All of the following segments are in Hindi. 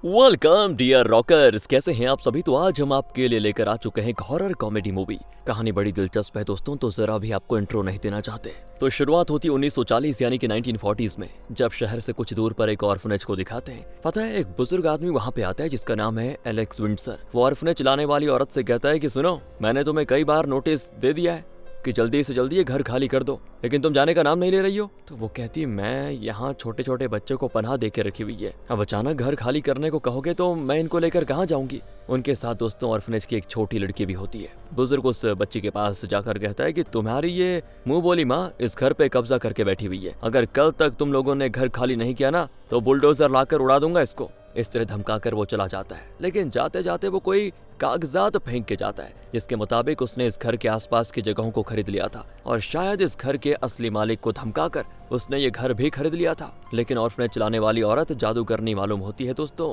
वेलकम डियर रॉकर्स, कैसे हैं आप सभी। तो आज हम आपके लिए लेकर आ चुके हैं एक हॉरर कॉमेडी मूवी। कहानी बड़ी दिलचस्प है दोस्तों, तो जरा भी आपको इंट्रो नहीं देना चाहते। तो शुरुआत होती 1940 यानी कि 1940s में, जब शहर से कुछ दूर पर एक ऑर्फनेज को दिखाते हैं। पता है, एक बुजुर्ग आदमी वहाँ पे आता है जिसका नाम है एलेक्स विंडसर। वो ऑर्फनेज चलाने वाली औरत से कहता है कि सुनो, मैंने तुम्हें कई बार नोटिस दे दिया है कि जल्दी से जल्दी ये घर खाली कर दो, लेकिन तुम जाने का नाम नहीं ले रही हो। तो वो कहती है, मैं यहाँ छोटे छोटे बच्चों को पनाह दे के रखी हुई है, अब अचानक घर खाली करने को कहोगे तो मैं इनको लेकर कहाँ जाऊंगी। उनके साथ दोस्तों ऑर्फनेज की एक छोटी लड़की भी होती है। बुजुर्ग उस बच्ची के पास जाकर कहता है कि तुम्हारी ये मुंह बोली माँ इस घर पे कब्जा करके बैठी हुई है, अगर कल तक तुम लोगों ने घर खाली नहीं किया ना तो बुलडोजर लाकर उड़ा दूंगा इसको। इस तरह धमकाकर वो चला जाता है, लेकिन जाते जाते वो कोई कागजात फेंक के जाता है जिसके मुताबिक उसने इस घर के आसपास की जगहों को खरीद लिया था, और शायद इस घर के असली मालिक को धमकाकर उसने ये घर भी खरीद लिया था। लेकिन ऑर्फनेज चलाने वाली औरत जादूगरनी मालूम होती है दोस्तों।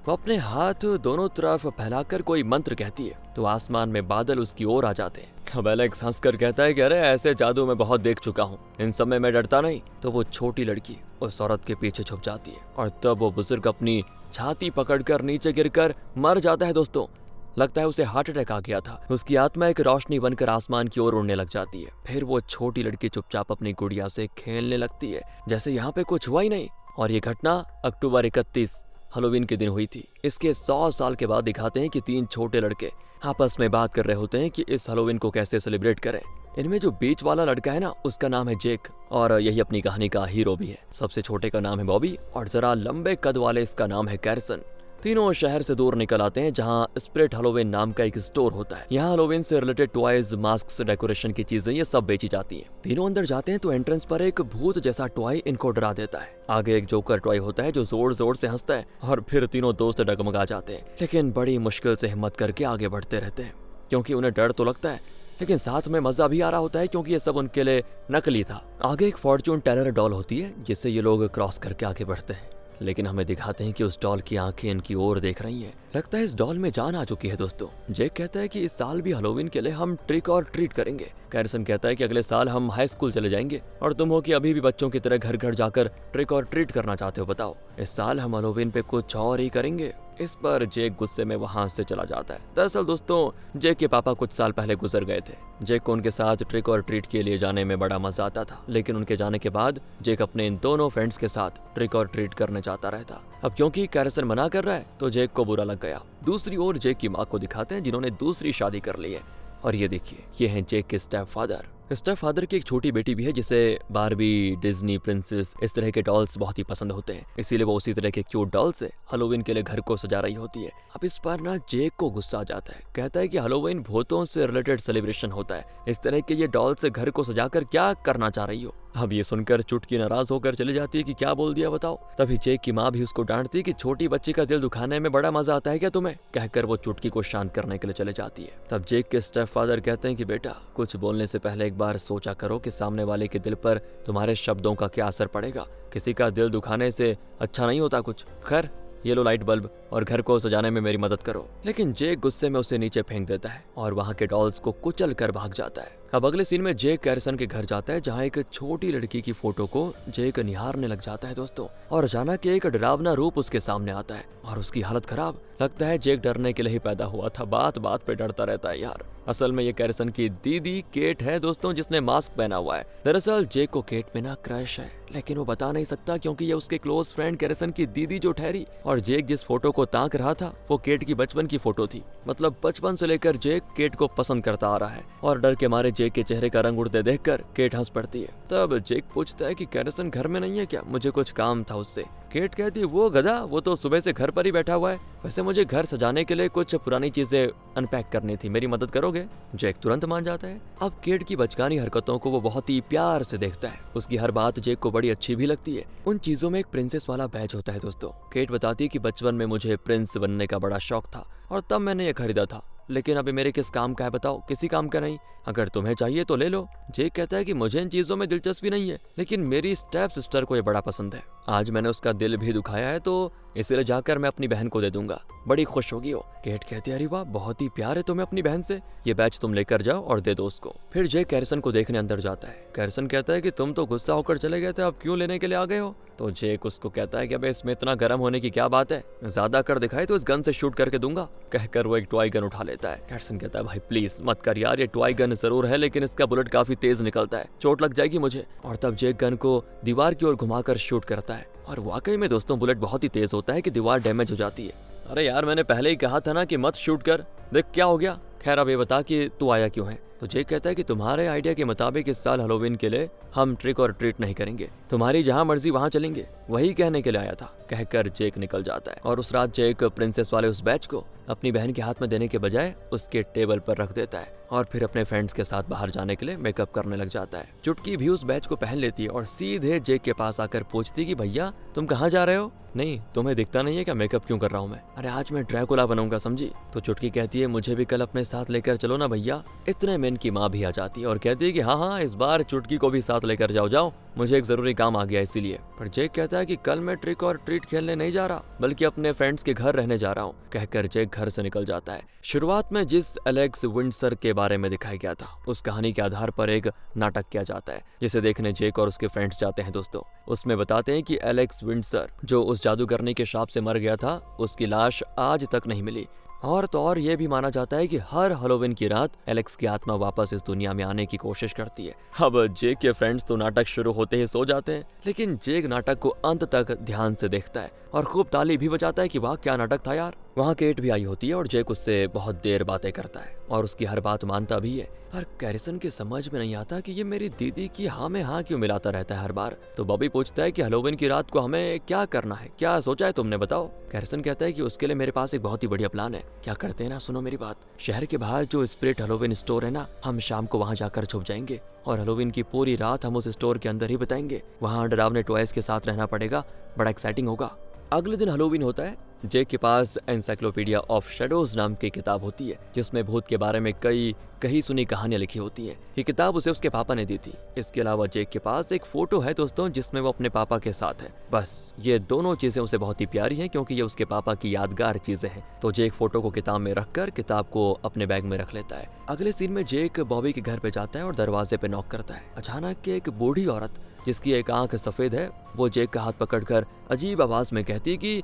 वो अपने हाथ दोनों तरफ फैलाकर कोई मंत्र कहती है तो आसमान में बादल उसकी ओर आ जाते हैं। अब एलेक्स हंसकर कहता है कि अरे ऐसे जादू मैं बहुत देख चुका हूँ, इन सब में मैं डरता नहीं। तो वो छोटी लड़की उस औरत के पीछे छुप जाती है और तब वो बुजुर्ग अपनी छाती पकड़कर नीचे गिरकर मर जाता है दोस्तों। लगता है उसे हार्ट अटैक आ गया था। उसकी आत्मा एक रोशनी बनकर आसमान की ओर उड़ने लग जाती है। फिर वो छोटी लड़की चुपचाप अपनी गुड़िया से खेलने लगती है जैसे यहाँ पे कुछ हुआ ही नहीं। और ये घटना अक्टूबर 31 हैलोवीन के दिन हुई थी। इसके 100 साल के बाद दिखाते हैं कि 3 छोटे लड़के आपस में बात कर रहे होते हैं कि इस हैलोवीन को कैसे सेलिब्रेट करें। इनमें जो बीच वाला लड़का है ना, उसका नाम है जेक, और यही अपनी कहानी का हीरो भी है। सबसे छोटे का नाम है बॉबी, और जरा लंबे कद वाले इसका नाम है कैरिसन। तीनों शहर से दूर निकल आते हैं जहां स्पिरिट हैलोवीन नाम का एक स्टोर होता है। यहाँ हैलोवीन से रिलेटेड टॉयज, मास्क, डेकोरेशन की चीजें ये सब बेची जाती हैं। तीनों अंदर जाते हैं तो एंट्रेंस पर एक भूत जैसा टॉय इनको डरा देता है। आगे एक जोकर टॉय होता है जो जोर जोर से हंसता है, और फिर तीनों दोस्त डगमगा जाते हैं, लेकिन बड़ी मुश्किल से हिम्मत करके आगे बढ़ते रहते हैं क्योंकि उन्हें डर तो लगता है, लेकिन साथ में मजा भी आ रहा होता है क्योंकि ये सब उनके लिए नकली था। आगे एक फॉर्च्यून टेलर डॉल होती है जिससे ये लोग क्रॉस करके आगे बढ़ते हैं, लेकिन हमें दिखाते हैं कि उस डॉल की आंखें इनकी ओर देख रही हैं। लगता है इस डॉल में जान आ चुकी है दोस्तों। जेक कहता है कि इस साल भी हैलोवीन के लिए हम ट्रिक और ट्रीट करेंगे। कैरिसन कहता है कि अगले साल हम हाई स्कूल चले जाएंगे, और तुम हो कि अभी भी बच्चों की तरह घर घर जाकर ट्रिक और ट्रीट करना चाहते हो। बताओ, इस साल हम हैलोवीन पे कुछ और ही करेंगे। इस पर जेक गुस्से में वहां से चला जाता है। दरअसल दोस्तों जेक के पापा कुछ साल पहले गुजर गए थे। जेक को उनके साथ ट्रिक और ट्रीट के लिए जाने में बड़ा मजा आता था, लेकिन उनके जाने के बाद जेक अपने इन दोनों फ्रेंड्स के साथ ट्रिक और ट्रीट करने जाता रहता। अब क्योंकि कैरिसन मना कर रहा है तो जेक को बुरा लग गया। दूसरी ओर जेक की माँ को दिखाते हैं जिन्होंने दूसरी शादी कर ली है, और ये देखिए, ये हैं जेक के स्टेप फादर। स्टेप फादर की एक छोटी बेटी भी है जिसे बारबी, डिज्नी प्रिंसेस इस तरह के डॉल्स बहुत ही पसंद होते हैं, इसीलिए वो उसी तरह के क्यूट डॉल से हैलोवीन के लिए घर को सजा रही होती है। अब इस पर ना जेक को गुस्सा आ जाता है, कहता है कि हैलोवीन भूतों से रिलेटेड सेलिब्रेशन होता है, इस तरह के ये डॉल से घर को सजाकर क्या करना चाह रही हो। अब ये सुनकर चुटकी नाराज होकर चली जाती है कि क्या बोल दिया बताओ। तभी जेक की माँ भी उसको डांटती है कि छोटी बच्ची का दिल दुखाने में बड़ा मजा आता है क्या तुम्हें, कहकर वो चुटकी को शांत करने के लिए चले जाती है। तब जेक के स्टेप फादर कहते हैं कि बेटा, कुछ बोलने से पहले एक बार सोचा करो कि सामने वाले के दिल पर तुम्हारे शब्दों का क्या असर पड़ेगा। किसी का दिल दुखाने से अच्छा नहीं होता कुछ। खैर, ये लो लाइट बल्ब और घर को सजाने में मेरी मदद करो। लेकिन जेक गुस्से में उसे नीचे फेंक देता है और वहाँ के डॉल्स को कुचल कर भाग जाता है। अब अगले सीन में जेक कैरिसन के घर जाता है जहाँ एक छोटी लड़की की फोटो को जेक निहारने लग जाता है दोस्तों, और अचानक एक डरावना रूप उसके सामने आता है और उसकी हालत खराब। लगता है जेक डरने के लिए ही पैदा हुआ था, बात बात पे डरता रहता है यार। असल में ये कैरिसन की दीदी केट है दोस्तों, जिसने मास्क पहना हुआ है। दरअसल जेक को केट पे ना क्रश है, लेकिन वो बता नहीं सकता क्योंकि ये उसके क्लोज फ्रेंड कैरिसन की दीदी जो ठहरी। और जेक जिस फोटो को ताक रहा था वो केट की बचपन की फोटो थी। मतलब बचपन से लेकर जेक केट को पसंद करता आ रहा है, और डर के मारे जेक के चेहरे का रंग उड़ते देखकर केट हंस पड़ती है। तब जेक पूछता है कि कैरिसन घर में नहीं है क्या, मुझे कुछ काम था उससे। केट कहती है, वो गधा, वो तो सुबह से घर पर ही बैठा हुआ है। वैसे मुझे घर सजाने के लिए कुछ पुरानी चीजें अनपैक करनी थी, मेरी मदद करोगे। जेक तुरंत मान जाता है। अब केट की बचकानी हरकतों को वो बहुत ही प्यार से देखता है। उसकी हर बात जेक को बड़ी अच्छी भी लगती है। उन चीजों में एक प्रिंसेस वाला बैज होता है दोस्तों। केट बताती है कि बचपन में मुझे प्रिंस बनने का बड़ा शौक था और तब मैंने ये खरीदा था, लेकिन अभी मेरे किस काम का है बताओ, किसी काम का नहीं। अगर तुम्हें चाहिए तो ले लो। जेक कहता है कि मुझे इन चीजों में दिलचस्पी नहीं है, लेकिन मेरी स्टेप सिस्टर को ये बड़ा पसंद है। आज मैंने उसका दिल भी दुखाया है तो इसलिए जाकर मैं अपनी बहन को दे दूंगा, बड़ी खुश होगी वो। केट कहती है अरे वाह, बहुत ही प्यार है तुम्हें अपनी बहन से, ये बैच तुम लेकर जाओ और दे दो उसको। फिर जेक कैरिसन को देखने अंदर जाता है। कैरिसन कहता है कि तुम तो गुस्सा होकर चले गए थे, अब क्यों लेने के लिए आ गए हो? तो जेक उसको कहता है कि अबे इसमें इतना गर्म होने की क्या बात है, ज्यादा कर दिखाई तो इस गन से शूट करके दूंगा। कहकर वो एक टॉय गन उठा लेता है। कैरिसन कहता है भाई प्लीज मत कर यार, ये टॉय गन जरूर है लेकिन इसका बुलेट काफी तेज निकलता है, चोट लग जाएगी मुझे। और तब जेक गन को दीवार की ओर घुमाकर शूट करता है और वाकई में दोस्तों बुलेट बहुत ही तेज होता है कि दीवार डैमेज हो जाती है। अरे यार मैंने पहले ही कहा था ना कि मत शूट कर, देख क्या हो गया। खैर अब ये बता कि तू आया क्यों है? तो जेक कहता है कि तुम्हारे आइडिया के मुताबिक इस साल हैलोवीन के लिए हम ट्रिक और ट्रीट नहीं करेंगे, तुम्हारी जहां मर्जी वहां चलेंगे, वही कहने के लिए आया था। कहकर जेक निकल जाता है और उस रात जेक प्रिंसेस वाले उस बैच को अपनी बहन के हाथ में देने के बजाय उसके टेबल पर रख देता है और फिर अपने फ्रेंड्स के साथ बाहर जाने के लिए मेकअप करने लग जाता है। चुटकी भी उस बैच को पहन लेती है और सीधे जेक के पास आकर पूछती कि भैया तुम कहाँ जा रहे हो? नहीं तुम्हें दिखता नहीं है क्या मेकअप क्यों कर रहा हूँ मैं? अरे आज मैं ड्रैकुला बनूंगा समझी। तो चुटकी कहती है मुझे भी कल अपने साथ लेकर चलो ना भैया। इतने में इनकी माँ भी आ जाती है और कहती है कि हाँ इस बार चुटकी को भी साथ लेकर जाओ, मुझे एक जरूरी काम आ गया इसीलिए। पर जेक कहता है कि कल मैं ट्रिक और ट्रीट खेलने नहीं जा रहा बल्कि अपने फ्रेंड्स के घर रहने जा रहा हूँ। कहकर जेक घर से निकल जाता है। शुरुआत में जिस एलेक्स विंडसर के बारे में दिखाया गया था उस कहानी के आधार पर एक नाटक किया जाता है जिसे देखने जेक और उसके फ्रेंड्स जाते हैं। दोस्तों उसमें बताते हैं कि एलेक्स विंडसर जो उस जादूगरनी के शाप से मर गया था उसकी लाश आज तक नहीं मिली। और तो और ये भी माना जाता है कि हर हैलोवीन की रात एलेक्स की आत्मा वापस इस दुनिया में आने की कोशिश करती है। अब जेक के फ्रेंड्स तो नाटक शुरू होते ही सो जाते हैं लेकिन जेक नाटक को अंत तक ध्यान से देखता है और खूब ताली भी बजाता है कि वाह क्या नाटक था यार। वहाँ केट भी आई होती है और जेक उससे बहुत देर बातें करता है और उसकी हर बात मानता भी है। पर कैरिसन के समझ में नहीं आता कि ये मेरी दीदी की हाँ में हाँ क्यों मिलाता रहता है हर बार। तो बॉबी पूछता है कि हैलोवीन की रात को हमें क्या करना है, क्या सोचा है तुमने बताओ। कैरिसन कहता है कि उसके लिए मेरे पास एक बहुत ही बढ़िया प्लान है। क्या करते हैं ना, सुनो मेरी बात। शहर के बाहर जो स्पिरिट हैलोवीन स्टोर है ना, हम शाम को वहाँ जाकर छुप जाएंगे और हैलोवीन की पूरी रात हम उस स्टोर के अंदर ही बिताएंगे। वहाँ डरावने टॉयज के साथ रहना पड़ेगा, बड़ा एक्साइटिंग होगा। अगले दिन हैलोवीन होता है। जेक के पास एनसाइक्लोपीडिया ऑफ शैडोज नाम की किताब होती है जिसमें भूत के बारे में कई सुनी कहानियां लिखी होती है। ये किताब उसे उसके पापा ने दी थी। इसके अलावा जेक के पास एक फोटो है दोस्तों जिसमें वो अपने पापा के साथ है। बस ये दोनों चीजें उसे बहुत ही प्यारी हैं क्योंकि ये उसके पापा की यादगार चीजें हैं। तो जेक फोटो को किताब में रखकर किताब को अपने बैग में रख लेता है। अगले सीन में जेक बॉबी के घर पे जाता है और दरवाजे पे नॉक करता है। अचानक एक बूढ़ी औरत जिसकी एक आंख सफेद है वो जेक का हाथ पकड़कर अजीब आवाज में कहती है कि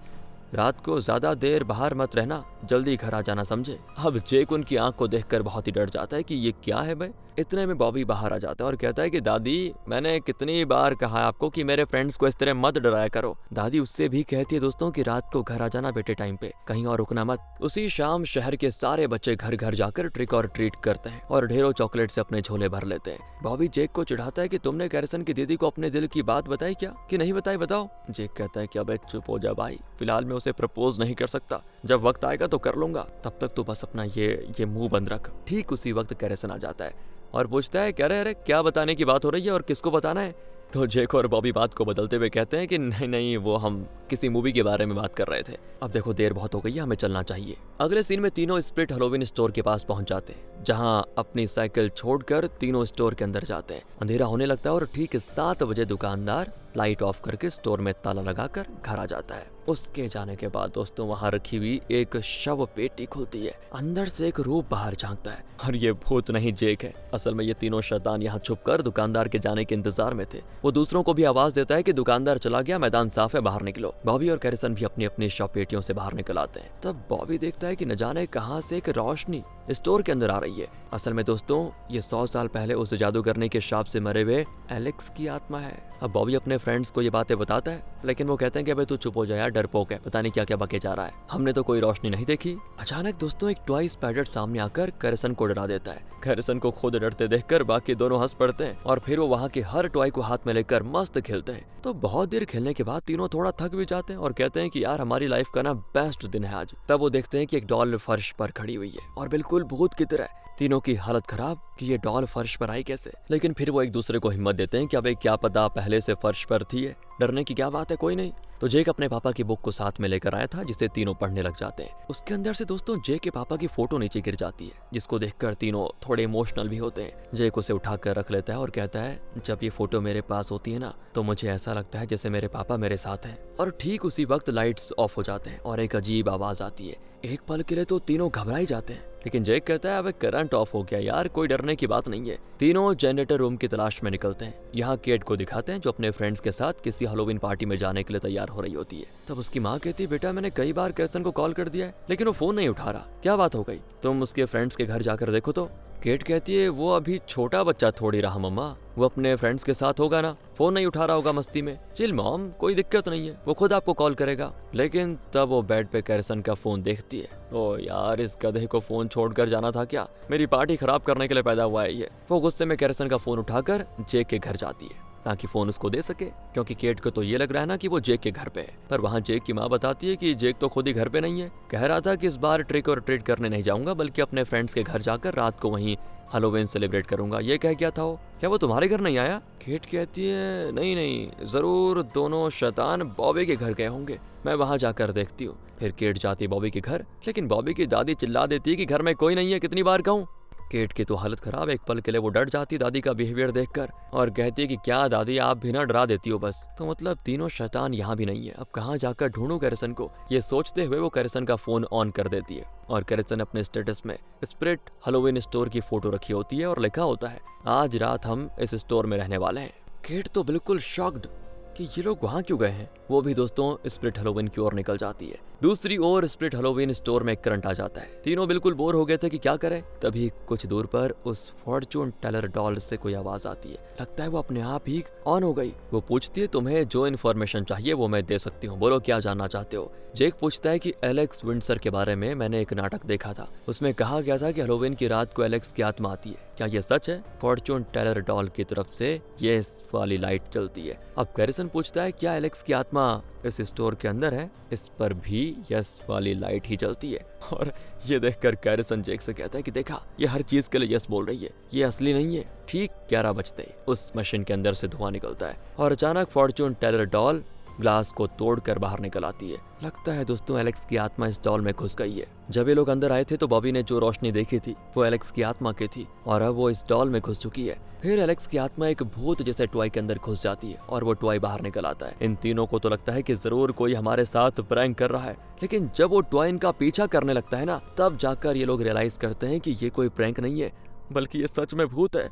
रात को ज्यादा देर बाहर मत रहना, जल्दी घर आ जाना समझे। अब जेक उनकी आंख को देखकर बहुत ही डर जाता है कि ये क्या है भाई। इतने में बॉबी बाहर आ जाता है और कहता है कि दादी मैंने कितनी बार कहा है आपको कि मेरे फ्रेंड्स को इस तरह मत डराया करो। दादी उससे भी कहती है दोस्तों कि रात को घर आ जाना बेटे टाइम पे, कहीं और रुकना मत। उसी शाम शहर के सारे बच्चे घर घर जाकर ट्रिक और ट्रीट करते हैं और ढेरों चॉकलेट से अपने झोले भर लेते हैं। बॉबी जेक को चिढ़ाता है कि तुमने कैरिसन की दीदी को अपने दिल की बात बताई क्या कि नहीं बताई, बताओ। जेक कहता है कि अबे चुप हो जा भाई, फिलहाल मैं उसे प्रपोज नहीं कर सकता, जब वक्त आएगा तो कर लूंगा, तब तक तो बस अपना ये मुंह बंद रख। ठीक उसी वक्त कैरिसन आ जाता है और पूछता है कह रहे अरे क्या बताने की बात हो रही है और किसको बताना है। तो जेक और बॉबी बात को बदलते हुए कहते हैं कि नहीं वो हम किसी मूवी के बारे में बात कर रहे थे। अब देखो देर बहुत हो गई है, हमें चलना चाहिए। अगले सीन में तीनों स्पिरिट हैलोवीन स्टोर के पास पहुंच जाते हैं जहां अपनी साइकिल छोड़कर तीनों स्टोर के अंदर जाते हैं। अंधेरा होने लगता है और ठीक 7 बजे दुकानदार लाइट ऑफ करके स्टोर में ताला लगाकर घर आ जाता है। उसके जाने के बाद दोस्तों वहां रखी हुई एक शव पेटी खुलती है। अंदर से एक रूप बाहर झांकता है और ये भूत नहीं जेक है। असल में ये तीनों शैतान यहाँ छुपकर दुकानदार के जाने के इंतजार में थे। वो दूसरों को भी आवाज देता है कि दुकानदार चला गया, मैदान साफ है, बाहर निकलो। बॉबी और कैरिसन भी अपनी अपनी शव पेटियों से बाहर निकल आते हैं। तब बॉबी देखता है कि न जाने कहां से एक रोशनी स्टोर के अंदर आ रही है। असल में दोस्तों ये 100 साल पहले उस जादूगरनी के शाप से मरे हुए एलेक्स की आत्मा है। अब बॉबी अपने फ्रेंड्स को ये बातें बताता है लेकिन वो कहते हैं कि अबे तू चुप हो जा यार, डरपोक है, पता नहीं क्या क्या बके जा रहा है, हमने तो कोई रोशनी नहीं देखी। अचानक दोस्तों एक टॉय स्पाइडर सामने आकर कैरिसन को डरा देता है। कैरिसन को खुद डरते देखकर बाकी दोनों हंस पड़ते हैं और फिर वो वहाँ के हर टॉय को हाथ में लेकर मस्त खेलते हैं। तो बहुत देर खेलने के बाद तीनों थोड़ा थक भी जाते हैं और कहते हैं कि यार हमारी लाइफ का ना बेस्ट दिन है आज। तब वो देखते हैं कि एक डॉल फर्श पर खड़ी हुई है और बिल्कुल भूत की तरह। तीनों की हालत खराब कि ये डॉल फर्श पर आई कैसे, लेकिन फिर वो एक दूसरे को हिम्मत देते हैं कि अबे क्या पता पहले से फर्श पर थी है। डरने की क्या बात है, कोई नहीं। तो जेक अपने पापा की बुक को साथ में लेकर आया था जिसे तीनों पढ़ने लग जाते हैं। उसके अंदर से दोस्तों जेक के पापा की फोटो नीचे गिर जाती है, जिसको देखकर तीनों थोड़े इमोशनल भी होते हैं। जेक उसे उठाकर रख लेता है और कहता है, जब ये फोटो मेरे पास होती है ना तो मुझे ऐसा लगता है जैसे मेरे पापा मेरे साथ हैं। और ठीक उसी वक्त लाइट्स ऑफ हो जाते हैं और एक अजीब आवाज आती है। एक पल के लिए तो तीनों घबरा ही जाते हैं, लेकिन जेक कहता है, अबे करंट ऑफ हो गया यार, कोई डरने की बात नहीं है। तीनों जनरेटर रूम की तलाश में निकलते हैं। यहाँ केट को दिखाते हैं जो अपने फ्रेंड्स के साथ किसी हैलोवीन पार्टी में जाने के लिए तैयार हो रही होती है। तब उसकी माँ कहती है, बेटा मैंने कई बार कैरसन को कॉल कर दिया है लेकिन वो फोन नहीं उठा रहा, क्या बात हो गई? तुम उसके फ्रेंड्स के घर जाकर देखो तो। केट कहती है, वो अभी छोटा बच्चा थोड़ी रहा मम्मा, वो अपने फ्रेंड्स के साथ होगा ना, फोन नहीं उठा रहा होगा मस्ती में। चिल मॉम, कोई दिक्कत नहीं है, वो खुद आपको कॉल करेगा। लेकिन तब वो बेड पे कैरसन का फोन देखती है। ओ यार, इस गधे को फोन छोड़कर जाना था क्या? मेरी पार्टी खराब करने के लिए पैदा हुआ है ये। वो गुस्से में कैरसन का फोन उठाकर जेक के घर जाती है ताकि फोन उसको दे सके, क्योंकि केट को तो ये लग रहा है ना कि वो जेक के घर पे है। पर वहाँ जेक की माँ बताती है कि जेक तो खुद ही घर पे नहीं है, कह रहा था कि इस बार ट्रिक और ट्रीट करने नहीं जाऊंगा बल्कि अपने फ्रेंड्स के घर जाकर रात को वहीं हैलोवीन सेलिब्रेट करूंगा। ये कह गया था वो, क्या वो तुम्हारे घर नहीं आया? केट कहती है, नहीं नहीं, जरूर दोनों शैतान बॉबी के घर गए होंगे, मैं वहां जाकर देखती हूँ। फिर केट जाती है बॉबी के घर, लेकिन बॉबी की दादी चिल्ला देती है कि घर में कोई नहीं है, कितनी बार कहूँ। केट की तो हालत खराब। एक पल के लिए वो डर जाती दादी का बिहेवियर देखकर और कहती है कि क्या दादी आप भी ना डरा देती हो बस। तो मतलब तीनों शैतान यहाँ भी नहीं है, अब कहाँ जाकर ढूंढूं कैरसन को? ये सोचते हुए वो कैरसन का फोन ऑन कर देती है और कैरसन अपने स्टेटस में स्प्रिट हैलोवीन स्टोर की फोटो रखी होती है और लिखा होता है, आज रात हम इस स्टोर में रहने वाले हैं। केट तो बिल्कुल शॉक्ड कि ये लोग वहाँ क्यों गए हैं। वो भी दोस्तों स्प्रिट हैलोवीन की ओर निकल जाती है। दूसरी ओर स्प्रिट हैलोवीन स्टोर में करंट आ जाता है। तीनों बिल्कुल बोर हो गए थे कि क्या करें। तभी कुछ दूर पर उस फॉर्चून टेलर डॉल से कोई आवाज आती है, लगता है वो अपने आप ही ऑन हो गई। वो पूछती है, तुम्हें जो इन्फॉर्मेशन चाहिए वो मैं दे सकती हूँ, बोलो क्या जानना चाहते हो। जेक पूछता है कि एलेक्स विंडसर के बारे में मैंने एक नाटक देखा था, उसमें कहा गया था कि हैलोवीन की रात को एलेक्स की आत्मा आती है, क्या ये सच है? फॉर्चून टेलर डॉल की तरफ से यस वाली लाइट जलती है। अब कैरिसन पूछता है, क्या एलेक्स की आत्मा इस स्टोर के अंदर है? इस पर भी यस वाली लाइट ही जलती है। और ये देखकर कैरिसन जेक से कहता है कि देखा, ये हर चीज के लिए यस बोल रही है, ये असली नहीं है। ठीक 11 बजते उस मशीन के अंदर से धुआं निकलता है और अचानक फॉर्चून टेलर डॉल ग्लास को तोड़कर बाहर निकल आती है। लगता है दोस्तों एलेक्स की आत्मा इस डॉल में घुस गई है। जब ये लोग अंदर आए थे तो बॉबी ने जो रोशनी देखी थी वो एलेक्स की आत्मा की थी और अब वो इस डॉल में घुस चुकी है। फिर एलेक्स की आत्मा एक भूत जैसे टॉय के अंदर घुस जाती है और वो टॉय बाहर निकल आता है। इन तीनों को तो लगता है कि जरूर कोई हमारे साथ प्रैंक कर रहा है, लेकिन जब वो टॉय इनका पीछा करने लगता है ना, तब जाकर ये लोग रियलाइज करते हैं कि ये कोई प्रैंक नहीं है बल्कि ये सच में भूत है।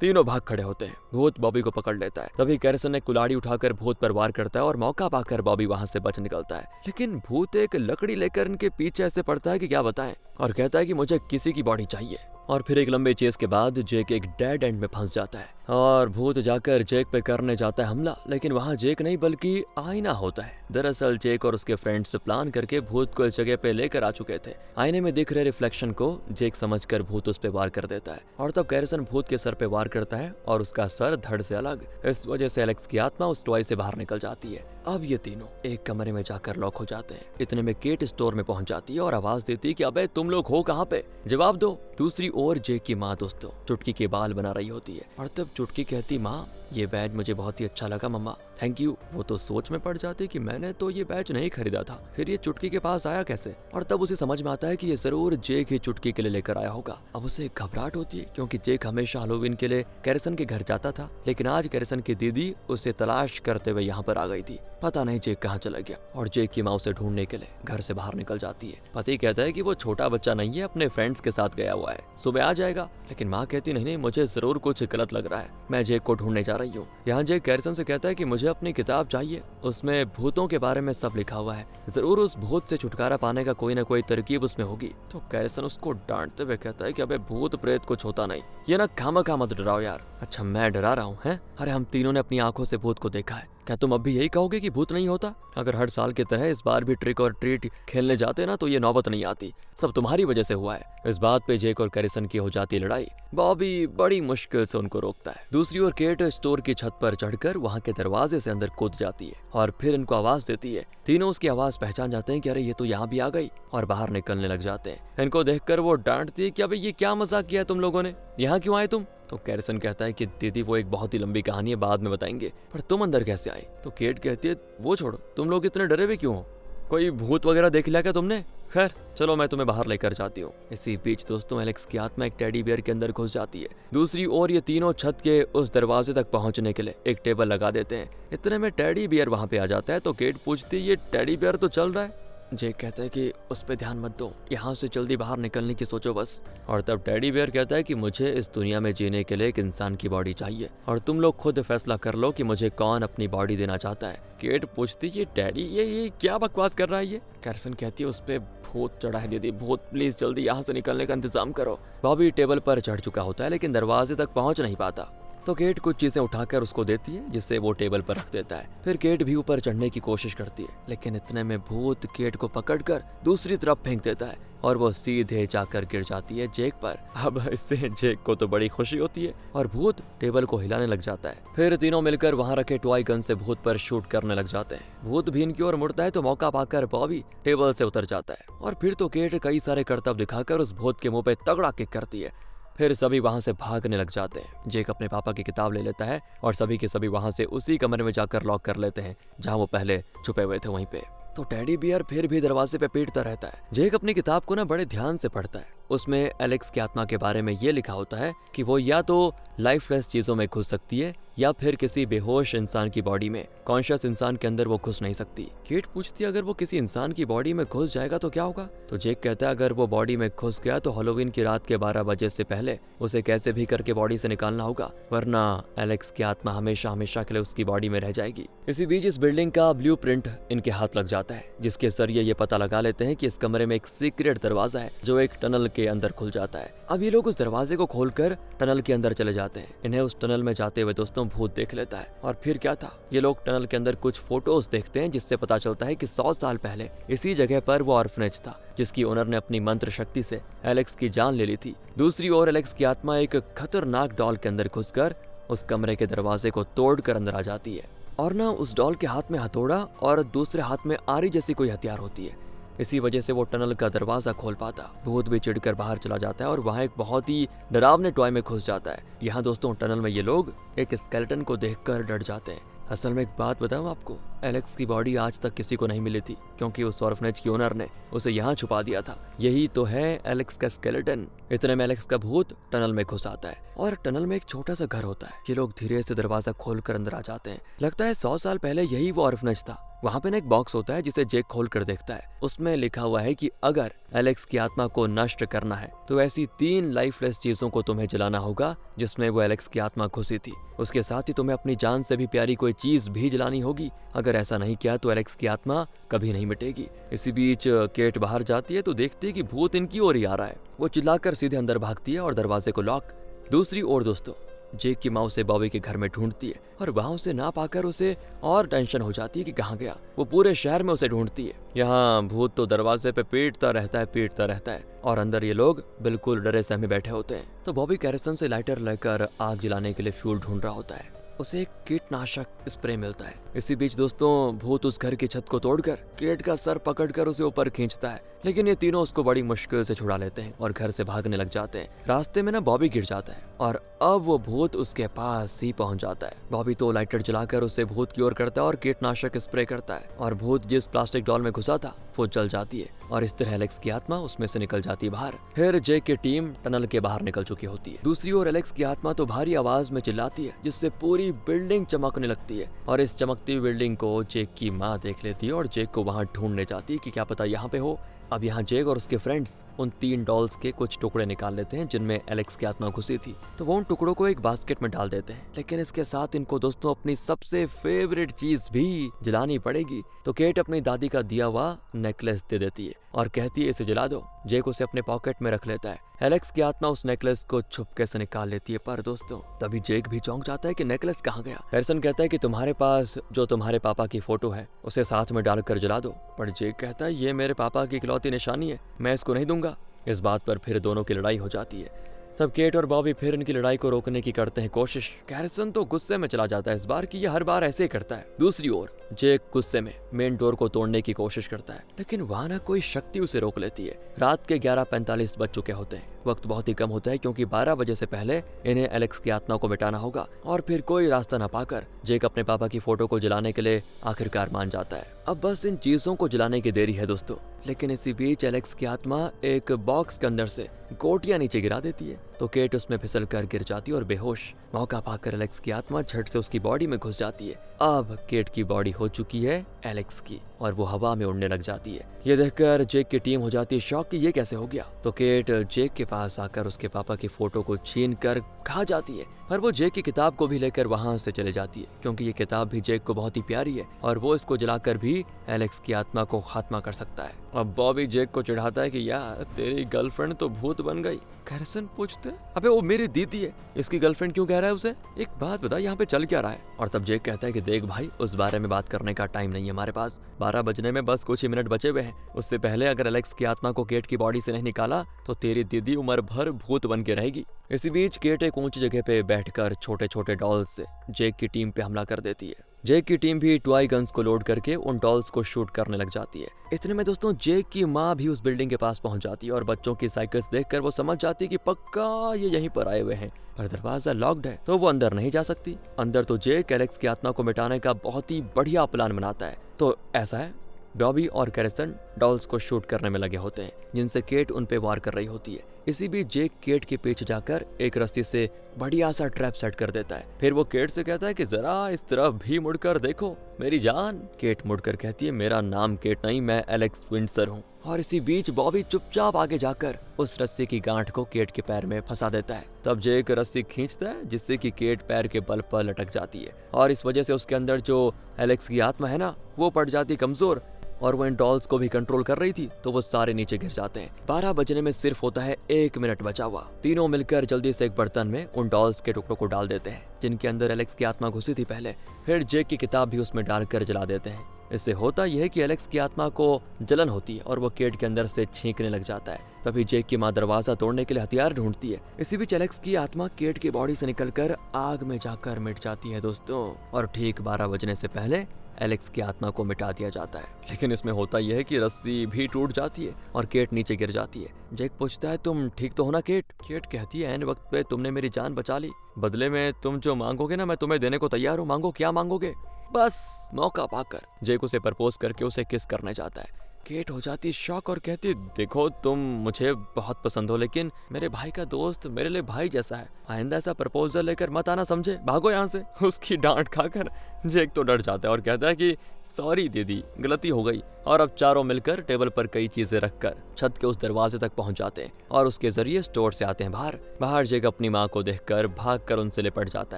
तीनों भाग खड़े होते हैं। भूत बॉबी को पकड़ लेता है। तभी कैरिसन ने कुल्हाड़ी उठाकर भूत पर वार करता है और मौका पाकर बॉबी वहां से बच निकलता है। लेकिन भूत एक लकड़ी लेकर इनके पीछे ऐसे पड़ता है कि क्या बताएं, और कहता है कि मुझे किसी की बॉडी चाहिए। और फिर एक लंबे चेस के बाद जेक एक डेड एंड में फंस जाता है और भूत जाकर जेक पे करने जाता है हमला, लेकिन वहाँ जेक नहीं बल्कि आईना होता है। दरअसल जेक और उसके फ्रेंड्स प्लान करके भूत को इस जगह पे लेकर आ चुके थे। आईने में दिख रहे रिफ्लेक्शन को जेक समझकर भूत उस पे वार कर देता है और तब कैरिसन भूत के सर पे वार करता है और उसका सर धड़ से अलग। इस वजह से एलेक्स की आत्मा उस टॉय से बाहर निकल जाती है। अब ये तीनों एक कमरे में जाकर लॉक हो जाते हैं। इतने में केट स्टोर में पहुंच जाती है और आवाज देती है कि अबे तुम लोग हो कहाँ पे, जवाब दो। दूसरी ओर जेक की माँ दोस्तों चुटकी के बाल बना रही होती है और तब चुटकी कहती, माँ ये बैज मुझे बहुत ही अच्छा लगा मम्मा, थैंक यू। वो तो सोच में पड़ जाती कि मैंने तो ये बैज नहीं खरीदा था, फिर ये चुटकी के पास आया कैसे? और तब उसे समझ में आता है कि ये जरूर जेक ही चुटकी के लिए लेकर आया होगा। अब उसे घबराहट होती है क्योंकि जेक हमेशा हैलोवीन के लिए कैरिसन के घर जाता था, लेकिन आज कैरिसन की दीदी उसे तलाश करते हुए यहाँ पर आ गई थी। पता नहीं जेक कहाँ चला गया और जेक की माँ उसे ढूंढने के लिए घर से बाहर निकल जाती है। पति कहता है कि वो छोटा बच्चा नहीं है, अपने फ्रेंड्स के साथ गया हुआ है, सुबह आ जाएगा। लेकिन माँ कहती नहीं, मुझे जरूर कुछ गलत लग रहा है, मैं जेक को ढूंढने जा रही हूँ। यहाँ जेक कैरिसन से कहता है कि मुझे अपनी किताब चाहिए, उसमें भूतों के बारे में सब लिखा हुआ है, जरूर उस भूत से छुटकारा पाने का कोई ना कोई तरकीब उसमें होगी। तो कैरिसन उसको डांटते हुए कहता है कि अबे भूत प्रेत कुछ होता नहीं, ये ना खामखा मत डराओ यार। अच्छा मैं डरा रहा हूँ हैं? अरे हम तीनों ने अपनी आंखों से भूत को देखा है, क्या तुम अब भी यही कहोगे कि भूत नहीं होता? अगर हर साल की तरह इस बार भी ट्रिक और ट्रीट खेलने जाते ना तो ये नौबत नहीं आती, सब तुम्हारी वजह से हुआ है। इस बात पे जेक और कैरिसन की हो जाती लड़ाई। बॉबी बड़ी मुश्किल से उनको रोकता है। दूसरी ओर केट स्टोर की छत पर चढ़कर वहाँ के दरवाजे से अंदर कूद जाती है और फिर इनको आवाज देती है। तीनों उसकी आवाज पहचान जाते हैं कि अरे ये तो यहाँ भी आ गई, और बाहर निकलने लग जाते हैं। इनको देखकर वो डांटती है कि अबे ये क्या मजाक किया तुम लोगों ने, यहाँ क्यों आए तुम? तो कैरिसन कहता है कि दीदी वो एक बहुत ही लंबी कहानी है, बाद में बताएंगे, पर तुम अंदर कैसे आए? तो केट कहती है वो छोड़ो, तुम लोग इतने डरे हुए क्यों हो? कोई भूत वगैरह देख लिया क्या तुमने? खैर चलो मैं तुम्हें बाहर लेकर जाती हूँ। इसी बीच दोस्तों एलेक्स की आत्मा एक टेडी बियर के अंदर घुस जाती है। दूसरी ओर ये तीनों छत के उस दरवाजे तक पहुंचने के लिए एक टेबल लगा देते हैं। इतने में टेडी बियर वहां पे आ जाता है। तो केट पूछती है ये टेडी बियर तो चल रहा है। जेक कहता है कि उस पर ध्यान मत दो, यहाँ से जल्दी बाहर निकलने की सोचो बस। और तब टेडी बियर कहता है कि मुझे इस दुनिया में जीने के लिए एक इंसान की बॉडी चाहिए और तुम लोग खुद फैसला कर लो कि मुझे कौन अपनी बॉडी देना चाहता है। केट पूछती है डैडी ये क्या बकवास कर रहा है ये? कैरिसन कहती है उस पे भूत चढ़ा है दीदी, भूत, प्लीज जल्दी यहाँ से निकलने का इंतजाम करो। बॉबी टेबल पर चढ़ चुका होता है लेकिन दरवाजे तक पहुंच नहीं पाता। तो केट कुछ चीजें उठाकर उसको देती है जिससे वो टेबल पर रख देता है। फिर केट भी ऊपर चढ़ने की कोशिश करती है लेकिन इतने में भूत केट को पकड़कर दूसरी तरफ फेंक देता है और वो सीधे जाकर गिर जाती है जेक पर। अब इससे जेक को तो बड़ी खुशी होती है और भूत टेबल को हिलाने लग जाता है। फिर तीनों मिलकर वहां रखे टॉय गन से भूत पर शूट करने लग जाते हैं। भूत भी इनकी ओर मुड़ता है तो मौका पाकर बॉबी टेबल से उतर जाता है और फिर तो केट कई सारे करतब दिखाकर उस भूत के मुंह पे तगड़ा किक करती है। फिर सभी वहां से भागने लग जाते हैं। जेक अपने पापा की किताब ले लेता है और सभी के सभी वहां से उसी कमरे में जाकर लॉक कर लेते हैं जहां वो पहले छुपे हुए थे वहीं पे। तो टेडी बियर फिर भी दरवाजे पे पीटता रहता है। जेक अपनी किताब को ना बड़े ध्यान से पढ़ता है। उसमें एलेक्स की आत्मा के बारे में ये लिखा होता है कि वो या तो लाइफलेस चीजों में घुस सकती है या फिर किसी बेहोश इंसान की बॉडी में, कॉन्शियस इंसान के अंदर वो घुस नहीं सकती। केट पूछती है अगर वो किसी इंसान की बॉडी में घुस जाएगा तो क्या होगा? तो जेक कहता है अगर वो बॉडी में घुस गया तो हैलोवीन की रात के 12 बजे से पहले उसे कैसे भी करके बॉडी से निकालना होगा, वरना एलेक्स की आत्मा हमेशा हमेशा के लिए उसकी बॉडी में रह जाएगी। इसी बीच इस बिल्डिंग का ब्लूप्रिंट इनके हाथ लग जाता है जिसके जरिए ये पता लगा लेते हैं कि इस कमरे में एक सीक्रेट दरवाजा है जो एक टनल के अंदर खुल जाता है। अब ये लोग उस दरवाजे को खोलकर टनल के अंदर चले जाते हैं। इन्हें उस टनल में जाते हुए दोस्तों भूत देख लेता है। और फिर क्या था, ये लोग टनल के अंदर कुछ फोटोज देखते हैं जिससे पता चलता है कि 100 साल पहले इसी जगह पर वो ऑर्फनेज था जिसकी ओनर ने अपनी मंत्र शक्ति से एलेक्स की जान ले ली थी। दूसरी ओर एलेक्स की आत्मा एक खतरनाक डॉल के अंदर घुसकर उस कमरे के दरवाजे को तोड़कर अंदर आ जाती है और ना उस डॉल के हाथ में हथौड़ा और दूसरे हाथ में आरी जैसी कोई हथियार होती है। इसी वजह से वो टनल का दरवाजा खोल पाता। भूत भी चिढ़कर बाहर चला जाता है और वहाँ एक बहुत ही डरावने टॉय में घुस जाता है। यहाँ दोस्तों टनल में ये लोग एक स्केलेटन को देखकर डर जाते हैं। असल में एक बात बताऊं आपको, एलेक्स की बॉडी आज तक किसी को नहीं मिली थी क्योंकि उस ऑर्फनेज की ओनर ने उसे यहाँ छुपा दिया था। यही तो है एलेक्स का स्केलेटन। इतने में एलेक्स का भूत टनल में घुस आता है और टनल में एक छोटा सा घर होता है। ये लोग धीरे से दरवाजा खोलकर अंदर आ जाते हैं। लगता है 100 साल पहले यही वो ऑर्फनेज था। वहाँ पे ना एक बॉक्स होता है जिसे जेक खोल कर देखता है। उसमें लिखा हुआ है कि अगर एलेक्स की आत्मा को नष्ट करना है तो ऐसी 3 लाइफलेस चीजों को तुम्हें जलाना होगा जिसमें वो एलेक्स की आत्मा घुसी थी। उसके साथ ही तुम्हें अपनी जान से भी प्यारी कोई चीज भी जलानी होगी। अगर ऐसा नहीं किया तो एलेक्स की आत्मा कभी नहीं मिटेगी। इसी बीच केट बाहर जाती है तो देखती है कि भूत इनकी ओर ही आ रहा है। वो चिल्लाकर सीधे अंदर भागती है और दरवाजे को लॉक। दूसरी ओर दोस्तों जेक की माँ उसे बॉबी के घर में ढूंढती है और वहाँ उसे ना पाकर उसे और टेंशन हो जाती है कि कहाँ गया। वो पूरे शहर में उसे ढूंढती है। यहाँ भूत तो दरवाजे पे पीटता रहता है और अंदर ये लोग बिल्कुल डरे सहमे बैठे होते हैं। तो बॉबी कैरिसन से लाइटर लेकर आग जलाने के लिए फ्यूल ढूंढ रहा होता है। उसे एक कीटनाशक स्प्रे मिलता है। इसी बीच दोस्तों भूत उस घर की छत को तोड़कर केट का सर पकड़कर उसे ऊपर खींचता है लेकिन ये तीनों उसको बड़ी मुश्किल से छुड़ा लेते हैं और घर से भागने लग जाते हैं। रास्ते में ना बॉबी गिर जाता है और अब वो भूत उसके पास ही पहुंच जाता है। बॉबी तो लाइटर जलाकर उसे भूत की ओर करता है और कीटनाशक स्प्रे करता है और भूत जिस प्लास्टिक डॉल में घुसा था वो जल जाती है और इस तरह एलेक्स की आत्मा उसमें से निकल जाती है बाहर। फिर जेक की टीम टनल के बाहर निकल चुकी होती है। दूसरी ओर एलेक्स की आत्मा तो भारी आवाज में चिल्लाती है जिससे पूरी बिल्डिंग चमकने लगती है और इस चमकती हुई बिल्डिंग को जेक की माँ देख लेती है और जेक को वहाँ ढूंढने जाती है कि क्या पता यहाँ पे हो। अब यहाँ जेक और उसके फ्रेंड्स उन 3 डॉल्स के कुछ टुकड़े निकाल लेते हैं जिनमें एलेक्स की आत्मा घुसी थी। तो वो उन टुकड़ों को एक बास्केट में डाल देते हैं लेकिन इसके साथ इनको दोस्तों अपनी सबसे फेवरेट चीज भी जलानी पड़ेगी। तो केट अपनी दादी का दिया हुआ नेकलेस दे देती है और कहती है इसे जला दो। जेक उसे अपने पॉकेट में रख लेता है। एलेक्स की आत्मा उस नेकलेस को छुपके से निकाल लेती है पर दोस्तों तभी जेक भी चौंक जाता है कि नेकलेस कहाँ गया। हैरिसन कहता है कि तुम्हारे पास जो तुम्हारे पापा की फोटो है उसे साथ में डालकर जला दो, पर जेक कहता है ये मेरे पापा की इकलौती निशानी है, मैं इसको नहीं दूंगा। इस बात पर फिर दोनों की लड़ाई हो जाती है। तब केट और बॉबी फिर इनकी लड़ाई को रोकने की करते हैं कोशिश। कैरिसन तो गुस्से में चला जाता है इस बार कि ये हर बार ऐसे ही करता है। दूसरी ओर जेक गुस्से में मेन डोर को तोड़ने की कोशिश करता है, लेकिन वहां ना कोई शक्ति उसे रोक लेती है। रात के 11:45 बज चुके होते हैं। वक्त बहुत ही कम होता है क्योंकि 12 बजे से पहले इन्हें एलेक्स की आत्मा को मिटाना होगा। और फिर कोई रास्ता न पाकर जेक अपने पापा की फोटो को जलाने के लिए आखिरकार मान जाता है। अब बस इन चीजों को जलाने की देरी है दोस्तों। लेकिन इसी बीच एलेक्स की आत्मा एक बॉक्स के अंदर से गोटियां नीचे गिरा देती है, तो केट उसमें फिसल कर गिर जाती है और बेहोश। मौका पाकर एलेक्स की आत्मा झट से उसकी बॉडी में घुस जाती है। अब केट की बॉडी हो चुकी है एलेक्स की और वो हवा में उड़ने लग जाती है। ये देखकर जेक की टीम हो जाती है शॉक कि ये कैसे हो गया। तो केट जेक के पास आकर उसके पापा की फोटो को छीन कर खा जाती है, पर वो जेक की किताब को भी लेकर वहां से चले जाती है क्योंकि ये किताब भी जेक को बहुत ही प्यारी है और वो इसको जलाकर भी एलेक्स की आत्मा को खात्मा कर सकता है। अब बॉबी जेक को चिढ़ाता है कि यार तेरी गर्लफ्रेंड तो भूत बन गई। कैरिसन पूछते अबे वो मेरी दीदी है, इसकी गर्लफ्रेंड क्यों कह रहा है उसे? एक बात बता यहाँ पे चल क्या रहा है? और तब जेक कहता है कि देख भाई, उस बारे में बात करने का टाइम नहीं है हमारे पास। 12 बजने में बस कुछ ही मिनट बचे हुए हैं। उससे पहले अगर एलेक्स की आत्मा को केट की बॉडी से नहीं निकाला तो तेरी दीदी उम्र भर भूत बन के रहेगी। इसी बीच केट एक ऊंची जगह पे बैठकर छोटे छोटे डॉल्स से जेक की टीम पे हमला कर देती है। जेक की टीम भी टॉय गन्स को लोड करके उन डॉल्स को शूट करने लग जाती है। इतने में दोस्तों जेक की माँ भी उस बिल्डिंग के पास पहुंच जाती है और बच्चों की साइकिल्स देखकर वो समझ जाती है कि पक्का ये यहीं पर आए हुए हैं, पर दरवाजा लॉक्ड है तो वो अंदर नहीं जा सकती। अंदर तो जेक एलेक्स की आत्मा को मिटाने का बहुत ही बढ़िया प्लान बनाता है। तो ऐसा है, बॉबी और कैरिसन डॉल्स को शूट करने में लगे होते हैं जिनसे केट उन पे वार कर रही होती है। इसी बीच जेक केट के पीछे जाकर एक रस्सी से बढ़िया सा ट्रैप सेट कर देता है। फिर वो केट से कहता है कि जरा इस तरफ भी मुड़कर देखो मेरी जान। केट मुड़कर कहती है मेरा नाम केट नहीं, मैं एलेक्स विंडसर हूँ। और इसी बीच बॉबी चुपचाप आगे जाकर उस रस्सी की गांठ को केट के पैर में फंसा देता है। तब जेक रस्सी खींचता है जिससे कि केट पैर के बल पर लटक जाती है और इस वजह से उसके अंदर जो एलेक्स की आत्मा है ना वो पड़ जाती कमजोर और वो इन डॉल्स को भी कंट्रोल कर रही थी, तो वो सारे नीचे गिर जाते हैं। 12 बजने में सिर्फ होता है 1 मिनट बचा हुआ। तीनों मिलकर जल्दी से एक बर्तन में उन डॉल्स के टुकड़ों को डाल देते हैं जिनके अंदर एलेक्स की आत्मा घुसी थी पहले। फिर जेक की किताब भी उसमें डालकर जला देते हैं। इससे होता यह है कि एलेक्स की आत्मा को जलन होती है और वो केट के अंदर से छींकने लग जाता है। तभी जेक की माँ दरवाजा तोड़ने के लिए हथियार ढूंढती है। इसी बीच एलेक्स की आत्मा केट की बॉडी से निकलकर आग में जाकर मिट जाती है दोस्तों, और ठीक 12 बजने से पहले एलेक्स की आत्मा को मिटा दिया जाता है। लेकिन इसमें होता यह है कि रस्सी भी टूट जाती है और केट नीचे गिर जाती है। जेक पूछता है तुम ठीक तो हो ना केट? केट कहती है ऐन वक्त पे तुमने मेरी जान बचा ली, बदले में तुम जो मांगोगे ना मैं तुम्हें देने को तैयार हूँ। मांगो, क्या मांगोगे? बस मौका पाकर जेक उसे प्रपोज करके उसे किस करने जाता है। केट हो जाती शॉक और कहती देखो तुम मुझे बहुत पसंद हो, लेकिन मेरे भाई का दोस्त मेरे लिए भाई जैसा है, आइंदा ऐसा प्रपोजल लेकर मत आना, समझे? भागो यहाँ से। उसकी डांट खाकर जेक तो डर जाता है और कहता है कि सॉरी दीदी, गलती हो गई। और अब चारों मिलकर टेबल पर कई चीजें रखकर छत के उस दरवाजे तक पहुंच जाते हैं और उसके जरिए स्टोर से आते हैं बाहर जेक अपनी माँ को देखकर भागकर उनसे लिपट जाता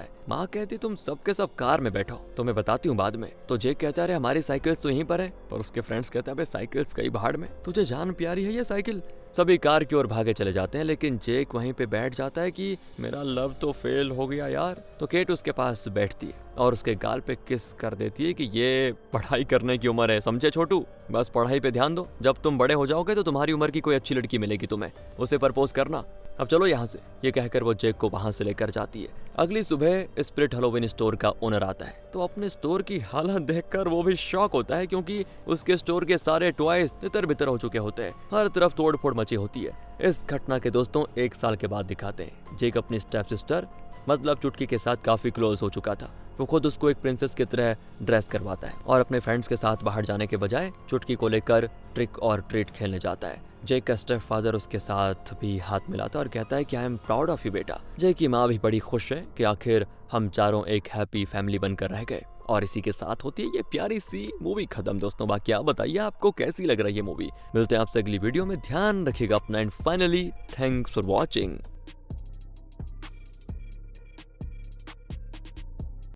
है। माँ कहती तुम सबके सब कार में बैठो, तुम्हें बताती हूँ बाद में। तो जेक कहता है अरे हमारी साइकिल्स तो यहीं पर है, और उसके फ्रेंड्स कहते हैं साइकिल्स कई भाड़ में, तुझे जान प्यारी है ये साइकिल। सभी कार की ओर भागे चले जाते हैं, लेकिन जेक वहीं पे बैठ जाता है कि मेरा लव तो फेल हो गया यार। तो केट उसके पास बैठती है और उसके गाल पे किस कर देती है कि ये पढ़ाई करने की उम्र है, समझे छोटू? बस पढ़ाई पे ध्यान दो, जब तुम बड़े हो जाओगे तो तुम्हारी उम्र की कोई अच्छी लड़की मिलेगी तुम्हें, उसे प्रपोज करना। अब चलो यहाँ से। ये कहकर वो जेक को वहां से लेकर जाती है। अगली सुबह स्प्रिट हैलोवीन स्टोर का ओनर आता है, तो अपने स्टोर की हालत देखकर वो भी शॉक होता है क्योंकि उसके स्टोर के सारे टॉयज तितर बितर हो चुके होते हैं, हर तरफ तोड़फोड़ मची होती है। इस घटना के दोस्तों 1 साल के बाद दिखाते हैं। जेक अपनी स्टेप सिस्टर मतलब चुटकी के साथ काफी क्लोज हो चुका था। वो खुद उसको एक प्रिंसेस की तरह ड्रेस करवाता है और अपने फ्रेंड्स के साथ बाहर जाने के बजाय चुटकी को लेकर ट्रिक और ट्रीट खेलने जाता है। जेक का स्टेप फादर उसके साथ भी हाथ मिलाता है और कहता है कि I am proud of you बेटा। जेक की माँ भी बड़ी खुश है कि आखिर हम चारों एक हैप्पी फैमिली बनकर रह गए। और इसी के साथ होती है ये प्यारी सी मूवी खत्म दोस्तों। बाकी आप बताइए आपको कैसी लग रही है मूवी। मिलते हैं आपसे अगली वीडियो में, ध्यान रखिएगा अपना, and finally thanks for watching.